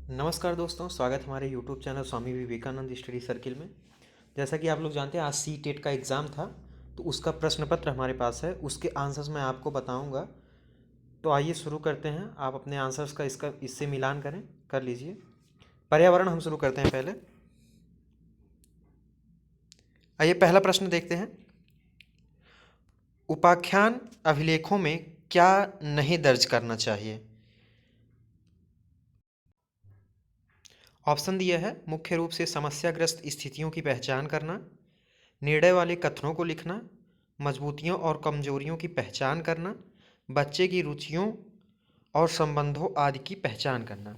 नमस्कार दोस्तों, स्वागत है हमारे YouTube channel Swami Vivekananda study circle में। जैसा कि आप लोग जानते हैं, आज सी टेट का एग्ज़ाम था, तो उसका प्रश्न पत्र हमारे पास है। उसके आंसर्स मैं आपको बताऊंगा। तो आइए शुरू करते हैं। आप अपने आंसर्स का इससे मिलान कर लीजिए। पर्यावरण हम शुरू करते हैं पहले। आइए पहला प्रश्न देखते हैं। उपाख्यान अभिलेखों में क्या नहीं दर्ज करना चाहिए? ऑप्शन दिया है, मुख्य रूप से समस्याग्रस्त स्थितियों की पहचान करना, निर्णय वाले कथनों को लिखना, मजबूतियों और कमजोरियों की पहचान करना, बच्चे की रुचियों और संबंधों आदि की पहचान करना।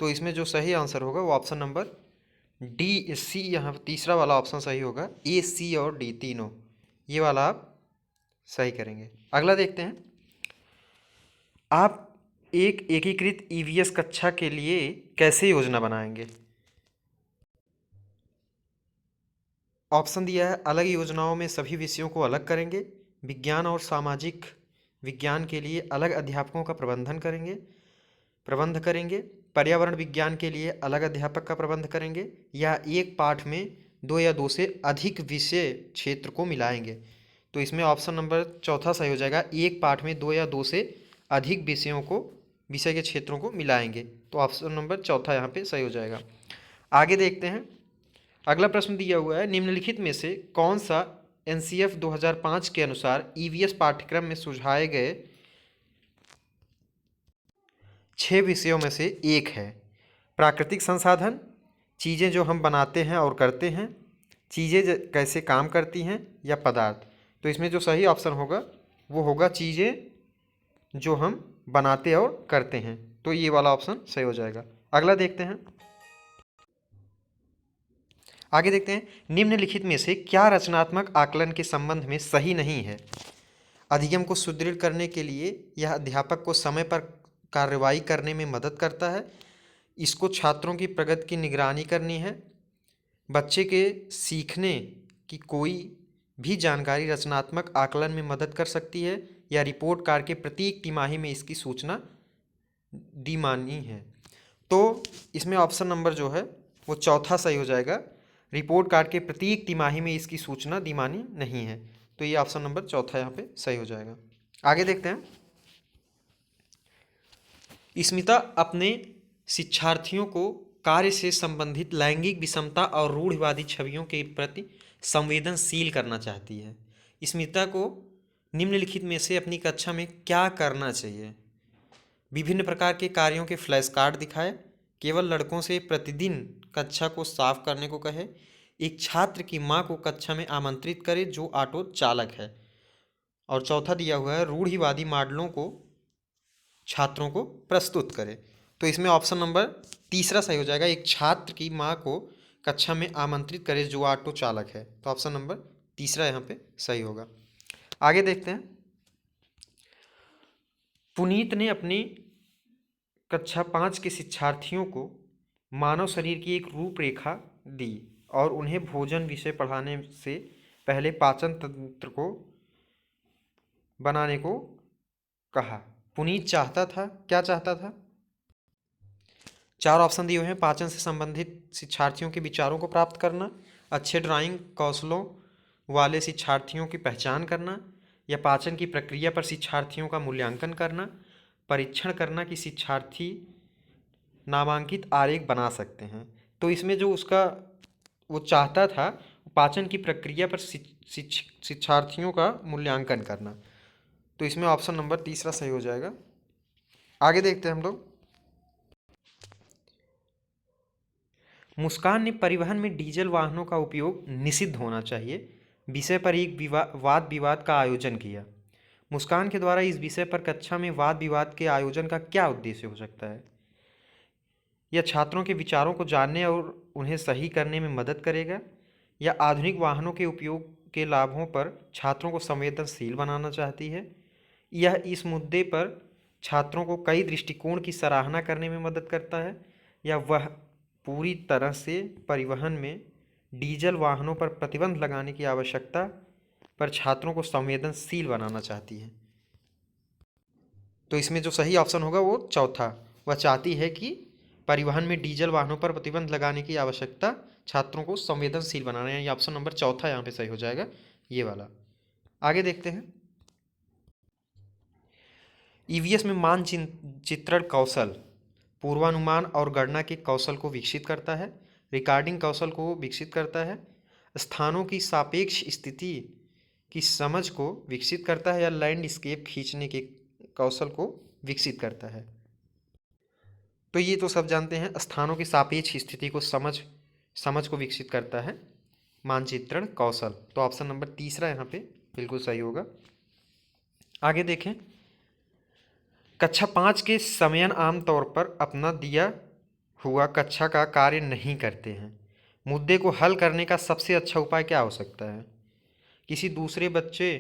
तो इसमें जो सही आंसर होगा वो ऑप्शन नंबर डी सी, यहाँ तीसरा वाला ऑप्शन सही होगा। ए, सी और डी तीनों, ये वाला आप सही करेंगे। अगला देखते हैं। आप एक एकीकृत ईवीएस कक्षा के लिए कैसे योजना बनाएंगे? ऑप्शन दिया है, अलग योजनाओं में सभी विषयों को अलग करेंगे, विज्ञान और सामाजिक विज्ञान के लिए अलग अध्यापकों का प्रबंध करेंगे, पर्यावरण विज्ञान के लिए अलग अध्यापक का प्रबंध करेंगे, या एक पाठ में दो या दो से अधिक विषय क्षेत्र को मिलाएंगे। तो इसमें ऑप्शन नंबर चौथा सही हो जाएगा। एक पाठ में दो या दो से अधिक विषय के क्षेत्रों को मिलाएंगे। तो ऑप्शन नंबर चौथा यहाँ पे सही हो जाएगा। आगे देखते हैं। अगला प्रश्न दिया हुआ है, निम्नलिखित में से कौन सा एनसीएफ 2005 के अनुसार ईवीएस पाठ्यक्रम में सुझाए गए 6 विषयों में से एक है? प्राकृतिक संसाधन, चीज़ें जो हम बनाते हैं और करते हैं, चीज़ें कैसे काम करती हैं, या पदार्थ। तो इसमें जो सही ऑप्शन होगा वो होगा चीज़ें जो हम बनाते और करते हैं। तो ये वाला ऑप्शन सही हो जाएगा। अगला देखते हैं। आगे देखते हैं, निम्नलिखित में से क्या रचनात्मक आकलन के संबंध में सही नहीं है? अधिगम को सुदृढ़ करने के लिए यह अध्यापक को समय पर कार्रवाई करने में मदद करता है, इसको छात्रों की प्रगति की निगरानी करनी है, बच्चे के सीखने की कोई भी जानकारी रचनात्मक आकलन में मदद कर सकती है, या रिपोर्ट कार्ड के प्रत्येक तिमाही में इसकी सूचना दिमानी है। तो इसमें ऑप्शन नंबर जो है वो चौथा सही हो जाएगा। रिपोर्ट कार्ड के प्रत्येक तिमाही में इसकी सूचना दिमानी नहीं है। तो ये ऑप्शन नंबर चौथा यहाँ पे सही हो जाएगा। आगे देखते हैं। स्मिता अपने शिक्षार्थियों को कार्य से संबंधित लैंगिक विषमता और रूढ़िवादी छवियों के प्रति संवेदनशील करना चाहती है। स्मिता को निम्नलिखित में से अपनी कक्षा में क्या करना चाहिए? विभिन्न प्रकार के कार्यों के फ्लैश कार्ड दिखाए, केवल लड़कों से प्रतिदिन कक्षा को साफ करने को कहे, एक छात्र की मां को कक्षा में आमंत्रित करे जो ऑटो चालक है, और चौथा दिया हुआ है रूढ़िवादी मॉडलों को छात्रों को प्रस्तुत करे। तो इसमें ऑप्शन नंबर तीसरा सही हो जाएगा। एक छात्र की मां को कक्षा में आमंत्रित करे जो ऑटो चालक है। तो ऑप्शन नंबर तीसरा यहाँ पे सही होगा। आगे देखते हैं। पुनीत ने अपनी कक्षा 5 के शिक्षार्थियों को मानव शरीर की एक रूपरेखा दी और उन्हें भोजन विषय पढ़ाने से पहले पाचन तंत्र को बनाने को कहा। पुनीत क्या चाहता था? चार ऑप्शन दिए हुए हैं। पाचन से संबंधित शिक्षार्थियों के विचारों को प्राप्त करना, अच्छे ड्राइंग कौशलों वाले शिक्षार्थियों की पहचान करना, या पाचन की प्रक्रिया पर शिक्षार्थियों का मूल्यांकन करना, परीक्षण करना कि शिक्षार्थी नामांकित आरेख बना सकते हैं। तो इसमें जो उसका वो चाहता था, पाचन की प्रक्रिया पर शिक्षार्थियों का मूल्यांकन करना। तो इसमें ऑप्शन नंबर तीसरा सही हो जाएगा। आगे देखते हैं हम लोग। मुस्कान ने परिवहन में डीजल वाहनों का उपयोग निषिद्ध होना चाहिए विषय पर एक वाद विवाद का आयोजन किया। मुस्कान के द्वारा इस विषय पर कक्षा में वाद विवाद के आयोजन का क्या उद्देश्य हो सकता है? यह छात्रों के विचारों को जानने और उन्हें सही करने में मदद करेगा, या आधुनिक वाहनों के उपयोग के लाभों पर छात्रों को संवेदनशील बनाना चाहती है, यह इस मुद्दे पर छात्रों को कई दृष्टिकोण की सराहना करने में मदद करता है, या वह पूरी तरह से परिवहन में डीजल वाहनों पर प्रतिबंध लगाने की आवश्यकता पर छात्रों को संवेदनशील बनाना चाहती है। तो इसमें जो सही ऑप्शन होगा वो चौथा, वह चाहती है कि परिवहन में डीजल वाहनों पर प्रतिबंध लगाने की आवश्यकता छात्रों को संवेदनशील बनाना है। ये ऑप्शन नंबर चौथा यहाँ पे सही हो जाएगा, ये वाला। आगे देखते हैं। ईवीएस में मानचित्रण कौशल पूर्वानुमान और गणना के कौशल को विकसित करता है, रिकॉर्डिंग कौशल को विकसित करता है, स्थानों की सापेक्ष स्थिति की समझ को विकसित करता है, या लैंडस्केप खींचने के कौशल को विकसित करता है। तो ये तो सब जानते हैं, स्थानों की सापेक्ष स्थिति को समझ को विकसित करता है मानचित्रण कौशल। तो ऑप्शन नंबर तीसरा यहाँ पे बिल्कुल सही होगा। आगे देखें। कक्षा 5 के समयन आमतौर पर अपना दिया हुआ कक्षा का कार्य नहीं करते हैं। मुद्दे को हल करने का सबसे अच्छा उपाय क्या हो सकता है? किसी दूसरे बच्चे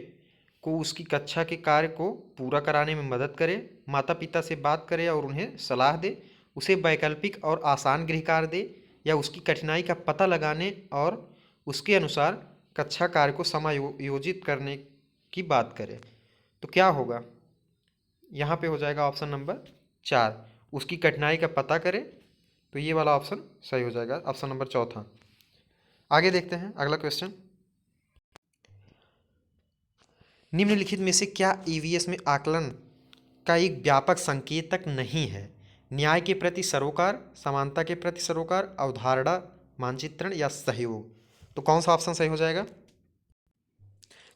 को उसकी कक्षा के कार्य को पूरा कराने में मदद करे, माता पिता से बात करे और उन्हें सलाह दे, उसे वैकल्पिक और आसान गृह कार्य दे, या उसकी कठिनाई का पता लगाने और उसके अनुसार कक्षा कार्य को समायोजित करने की बात करे। तो क्या होगा? यहाँ पे हो जाएगा ऑप्शन नंबर 4, उसकी कठिनाई का पता करे। तो ये वाला ऑप्शन सही हो जाएगा, ऑप्शन नंबर चौथा। आगे देखते हैं अगला क्वेश्चन। निम्नलिखित में से क्या ईवीएस में आकलन का एक व्यापक संकेतक नहीं है? न्याय के प्रति सरोकार, समानता के प्रति सरोकार, अवधारणा मानचित्रण, या सहयोग। तो कौन सा ऑप्शन सही हो जाएगा?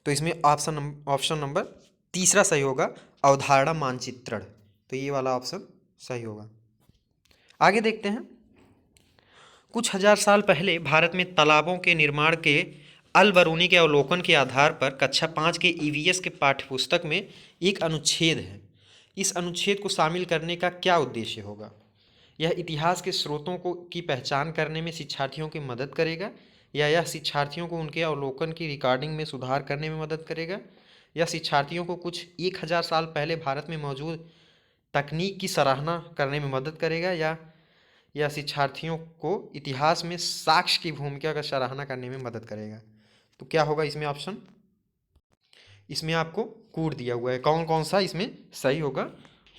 तो इसमें ऑप्शन नंबर तीसरा सही होगा, अवधारणा मानचित्रण। तो ये वाला ऑप्शन सही होगा। आगे देखते हैं। कुछ हजार साल पहले भारत में तालाबों के निर्माण के अल बरूनी के अवलोकन के आधार पर कक्षा 5 के ईवीएस के पाठ्यपुस्तक में एक अनुच्छेद है। इस अनुच्छेद को शामिल करने का क्या उद्देश्य होगा? यह इतिहास के स्रोतों की पहचान करने में शिक्षार्थियों की मदद करेगा, या यह शिक्षार्थियों को उनके अवलोकन की रिकॉर्डिंग में सुधार करने में मदद करेगा, या शिक्षार्थियों को कुछ 1000 साल पहले भारत में मौजूद तकनीक की सराहना करने में मदद करेगा, या शिक्षार्थियों को इतिहास में साक्ष्य की भूमिका का सराहना करने में मदद करेगा। तो क्या होगा इसमें ऑप्शन? इसमें आपको कोड दिया हुआ है, कौन कौन सा इसमें सही होगा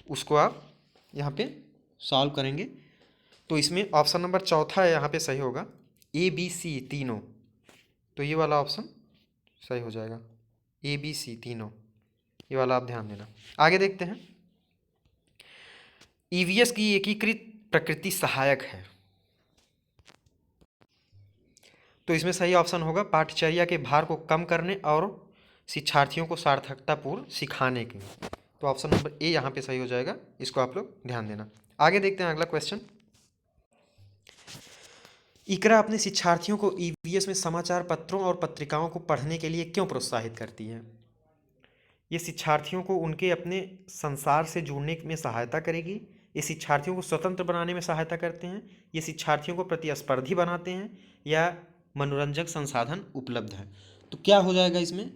उसको आप यहाँ पे सॉल्व करेंगे। तो इसमें ऑप्शन नंबर चौथा है यहाँ पे सही होगा, ABC तीनों। तो ये वाला ऑप्शन सही हो जाएगा, ABC तीनों, ये वाला आप ध्यान देना। आगे देखते हैं। ईवीएस की एकीकृत प्रकृति सहायक है। तो इसमें सही ऑप्शन होगा पाठ्यचर्या के भार को कम करने और शिक्षार्थियों को सार्थकतापूर्ण सिखाने के। तो ऑप्शन नंबर ए यहाँ पे सही हो जाएगा, इसको आप लोग ध्यान देना। आगे देखते हैं अगला क्वेश्चन। इकरा अपने शिक्षार्थियों को ईवीएस में समाचार पत्रों और पत्रिकाओं को पढ़ने के लिए क्यों प्रोत्साहित करती है? ये शिक्षार्थियों को उनके अपने संसार से जुड़ने में सहायता करेगी, ये शिक्षार्थियों को स्वतंत्र बनाने में सहायता करते हैं, ये शिक्षार्थियों को प्रतिस्पर्धी बनाते हैं, या मनोरंजक संसाधन उपलब्ध है। तो क्या हो जाएगा इसमें?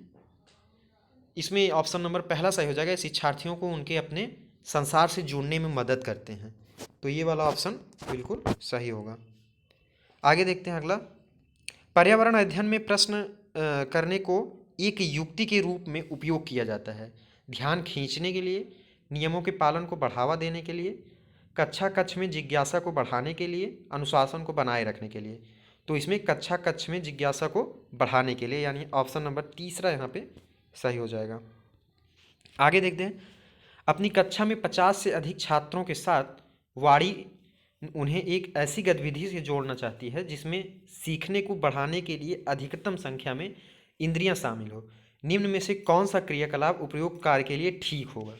इसमें ऑप्शन नंबर पहला सही हो जाएगा, शिक्षार्थियों को उनके अपने संसार से जुड़ने में मदद करते हैं। तो ये वाला ऑप्शन बिल्कुल सही होगा। आगे देखते हैं अगला। पर्यावरण अध्ययन में प्रश्न करने को एक युक्ति के रूप में उपयोग किया जाता है, ध्यान खींचने के लिए, नियमों के पालन को बढ़ावा देने के लिए, कक्षा कक्ष में जिज्ञासा को बढ़ाने के लिए, अनुशासन को बनाए रखने के लिए। तो इसमें कक्षा कक्ष में जिज्ञासा को बढ़ाने के लिए, यानी ऑप्शन नंबर तीसरा यहाँ पे सही हो जाएगा। आगे देखते हैं। अपनी कक्षा में 50 से अधिक छात्रों के साथ वाणी उन्हें एक ऐसी गतिविधि से जोड़ना चाहती है जिसमें सीखने को बढ़ाने के लिए अधिकतम संख्या में इंद्रियां शामिल हो। निम्न में से कौन सा क्रियाकलाप उपयुक्त कार्य के लिए ठीक होगा?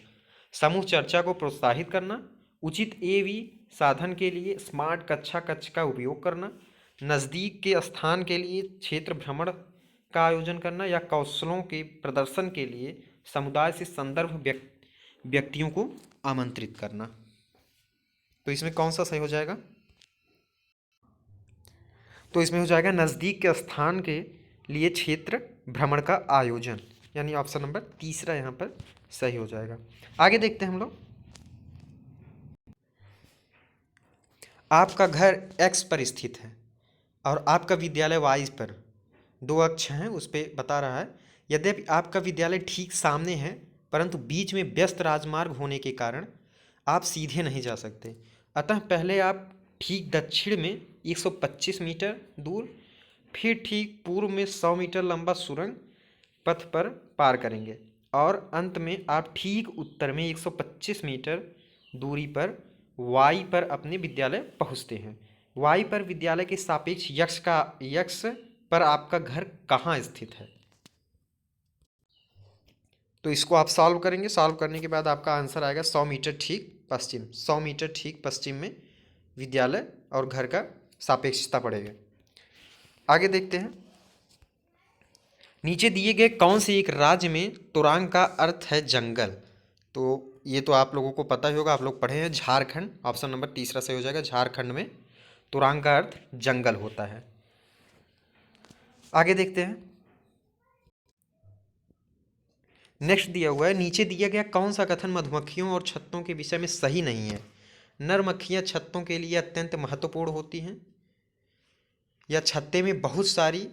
समूह चर्चा को प्रोत्साहित करना, उचित एवी साधन के लिए स्मार्ट कक्षा कक्ष का उपयोग करना, नज़दीक के स्थान के लिए क्षेत्र भ्रमण का आयोजन करना, या कौशलों के प्रदर्शन के लिए समुदाय से संदर्भ व्यक्तियों को आमंत्रित करना। तो इसमें कौन सा सही हो जाएगा? तो इसमें हो जाएगा नज़दीक के स्थान के लिए क्षेत्र भ्रमण का आयोजन, यानी ऑप्शन नंबर तीसरा यहाँ पर सही हो जाएगा। आगे देखते हैं हम लोग। आपका घर X पर स्थित है और आपका विद्यालय Y पर, दो अक्ष हैं उस पर बता रहा है। यद्यपि आपका विद्यालय ठीक सामने है, परंतु बीच में व्यस्त राजमार्ग होने के कारण आप सीधे नहीं जा सकते। अतः पहले आप ठीक दक्षिण में 125 मीटर दूर, फिर ठीक पूर्व में 100 मीटर लंबा सुरंग पथ पर पार करेंगे और अंत में आप ठीक उत्तर में 125 मीटर दूरी पर वाई पर अपने विद्यालय पहुंचते हैं। वाई पर विद्यालय के सापेक्ष यक्ष पर आपका घर कहाँ स्थित है? तो इसको आप सॉल्व करेंगे। सॉल्व करने के बाद आपका आंसर आएगा 100 मीटर ठीक पश्चिम। 100 मीटर ठीक पश्चिम में विद्यालय और घर का सापेक्षता पड़ेगा। आगे देखते हैं, नीचे दिए गए कौन से एक राज्य में तुरंग का अर्थ है जंगल? तो ये तो आप लोगों को पता ही होगा, आप लोग पढ़े हैं, झारखंड। ऑप्शन नंबर तीसरा सही हो जाएगा। झारखंड में तुरंग का अर्थ जंगल होता है। आगे देखते हैं, नेक्स्ट दिया हुआ है, नीचे दिया गया कौन सा कथन मधुमक्खियों और छत्तों के विषय में सही नहीं है? नर मक्खियाँ छत्तों के लिए अत्यंत महत्वपूर्ण होती हैं, या छत्ते में बहुत सारी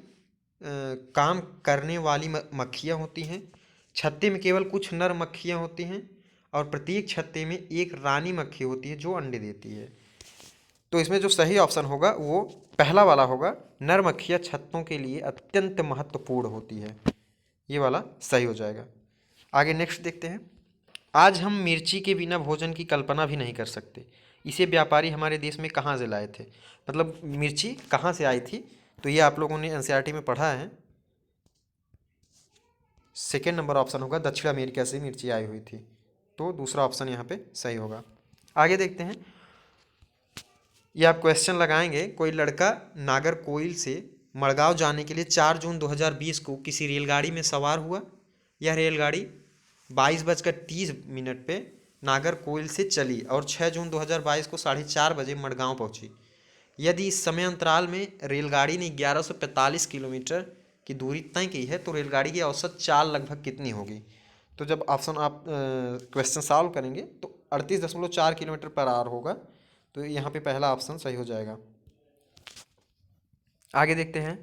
काम करने वाली मक्खियाँ होती हैं, छत्ते में केवल कुछ नर मक्खियाँ होती हैं और प्रत्येक छत्ते में एक रानी मक्खी होती है जो अंडे देती है। तो इसमें जो सही ऑप्शन होगा वो पहला वाला होगा, नर मक्खियाँ छत्तों के लिए अत्यंत महत्वपूर्ण होती है। ये वाला सही हो जाएगा। आगे नेक्स्ट देखते हैं, आज हम मिर्ची के बिना भोजन की कल्पना भी नहीं कर सकते। इसे व्यापारी हमारे देश में कहाँ से लाए थे? मतलब मिर्ची कहाँ से आई थी? तो ये आप लोगों ने एनसीईआरटी में पढ़ा है। सेकेंड नंबर ऑप्शन होगा, दक्षिण अमेरिका से मिर्ची आई हुई थी। तो दूसरा ऑप्शन यहाँ पे सही होगा। आगे देखते हैं, ये आप क्वेश्चन लगाएंगे, कोई लड़का नागरकोइल से मड़गांव जाने के लिए 4 जून 2020 को किसी रेलगाड़ी में सवार हुआ। यह रेलगाड़ी 22:30 पे नागरकोइल से चली और 6 जून 2022 को 4:30 बजे मड़गांव पहुंची। यदि इस समय अंतराल में रेलगाड़ी ने 1145 किलोमीटर की दूरी तय की है तो रेलगाड़ी की औसत चाल लगभग कितनी होगी? तो जब ऑप्शन आप क्वेश्चन सॉल्व करेंगे तो 38.4 किलोमीटर पर आवर होगा। तो यहाँ पे पहला ऑप्शन सही हो जाएगा। आगे देखते हैं,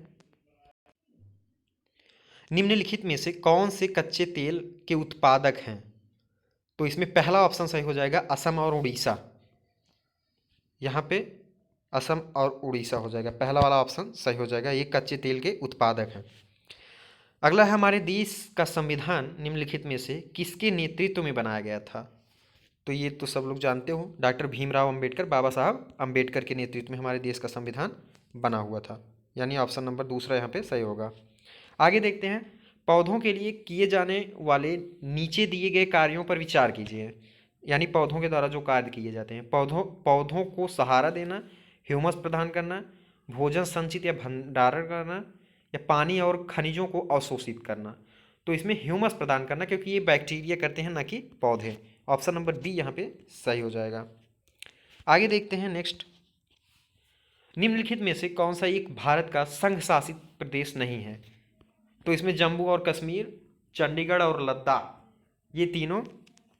निम्नलिखित में से कौन से कच्चे तेल के उत्पादक हैं? तो इसमें पहला ऑप्शन सही हो जाएगा, असम और उड़ीसा। यहाँ पे असम और उड़ीसा हो जाएगा, पहला वाला ऑप्शन सही हो जाएगा। ये कच्चे तेल के उत्पादक हैं। अगला है, हमारे देश का संविधान निम्नलिखित में से किसके नेतृत्व में बनाया गया था? तो ये तो सब लोग जानते हो, डॉक्टर भीमराव अंबेडकर, बाबा साहब अंबेडकर के नेतृत्व में हमारे देश का संविधान बना हुआ था। यानी ऑप्शन नंबर दूसरा यहाँ पे सही होगा। आगे देखते हैं, पौधों के लिए किए जाने वाले नीचे दिए गए कार्यों पर विचार कीजिए। यानी पौधों के द्वारा जो कार्य किए जाते हैं, पौधों को सहारा देना, ह्यूमस प्रदान करना, भोजन संचित या भंडारण करना, या पानी और खनिजों को अवशोषित करना। तो इसमें ह्यूमस प्रदान करना, क्योंकि ये बैक्टीरिया करते हैं ना कि पौधे। ऑप्शन नंबर डी यहाँ पे सही हो जाएगा। आगे देखते हैं नेक्स्ट, निम्नलिखित में से कौन सा एक भारत का संघ शासित प्रदेश नहीं है? तो इसमें जम्मू और कश्मीर, चंडीगढ़ और लद्दाख, ये तीनों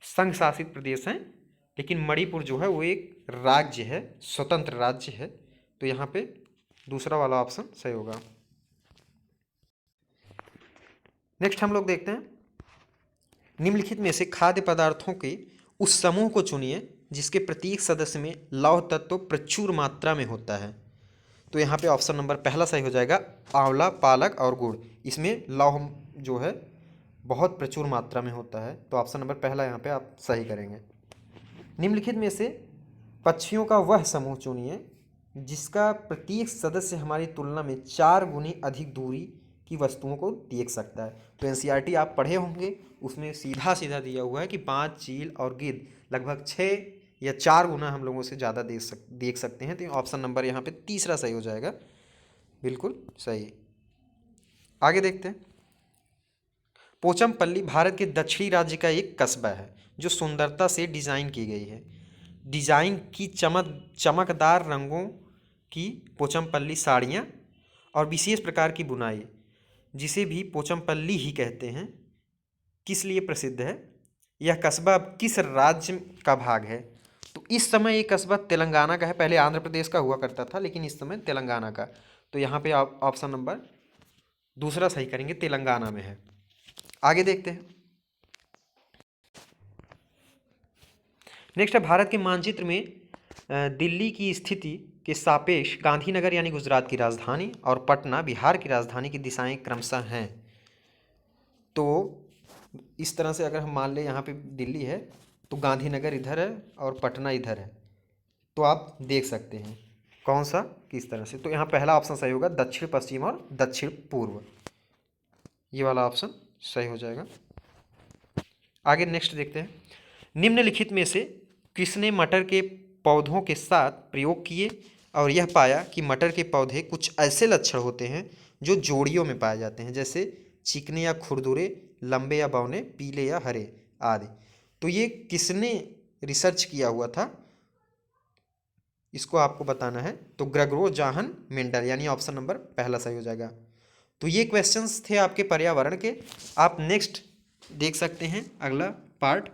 संघ शासित प्रदेश हैं, लेकिन मणिपुर जो है वो एक राज्य है, स्वतंत्र राज्य है। तो यहाँ पे दूसरा वाला ऑप्शन सही होगा। नेक्स्ट हम लोग देखते हैं, निम्नलिखित में से खाद्य पदार्थों के उस समूह को चुनिए जिसके प्रत्येक सदस्य में लौह तत्व प्रचुर मात्रा में होता है। तो यहाँ पे ऑप्शन नंबर पहला सही हो जाएगा, आंवला, पालक और गुड़। इसमें लौह जो है बहुत प्रचुर मात्रा में होता है। तो ऑप्शन नंबर पहला यहाँ पे आप सही करेंगे। निम्नलिखित में से पक्षियों का वह समूह चुनिए जिसका प्रत्येक सदस्य हमारी तुलना में 4 गुनी अधिक दूरी की वस्तुओं को देख सकता है। तो एनसीईआरटी आप पढ़े होंगे, उसमें सीधा सीधा दिया हुआ है कि 5 चील और गिद्ध लगभग 6 या 4 गुना हम लोगों से ज़्यादा देख सकते हैं। तो ऑप्शन नंबर यहाँ पे तीसरा सही हो जाएगा, बिल्कुल सही। आगे देखते हैं, पोचमपल्ली भारत के दक्षिणी राज्य का एक कस्बा है जो सुंदरता से डिज़ाइन की गई है। डिज़ाइन की चमकदार रंगों की पोचमपल्ली साड़ियाँ और विशेष प्रकार की बुनाई, जिसे भी पोचमपल्ली ही कहते हैं, किस लिए प्रसिद्ध है? यह कस्बा किस राज्य का भाग है? तो इस समय ये कस्बा तेलंगाना का है। पहले आंध्र प्रदेश का हुआ करता था, लेकिन इस समय तेलंगाना का। तो यहाँ पे आप ऑप्शन नंबर दूसरा सही करेंगे, तेलंगाना में है। आगे देखते हैं, नेक्स्ट है, भारत के मानचित्र में दिल्ली की स्थिति के सापेक्ष गांधीनगर यानी गुजरात की राजधानी और पटना बिहार की राजधानी की दिशाएं क्रमशः हैं। तो इस तरह से अगर हम मान लें यहाँ पे दिल्ली है तो गांधीनगर इधर है और पटना इधर है, तो आप देख सकते हैं कौन सा किस तरह से। तो यहाँ पहला ऑप्शन सही होगा, दक्षिण पश्चिम और दक्षिण पूर्व, ये वाला ऑप्शन सही हो जाएगा। आगे नेक्स्ट देखते हैं, निम्नलिखित में से किसने मटर के पौधों के साथ प्रयोग किए और यह पाया कि मटर के पौधे कुछ ऐसे लक्षण होते हैं जो जोड़ियों में पाए जाते हैं, जैसे चिकने या खुरदुरे, लंबे या बौने, पीले या हरे आदि। तो ये किसने रिसर्च किया हुआ था, इसको आपको बताना है। तो ग्रेगोर जॉन मेंडल, यानी ऑप्शन नंबर पहला सही हो जाएगा। तो ये क्वेश्चंस थे आपके पर्यावरण के। आप नेक्स्ट देख सकते हैं अगला पार्ट।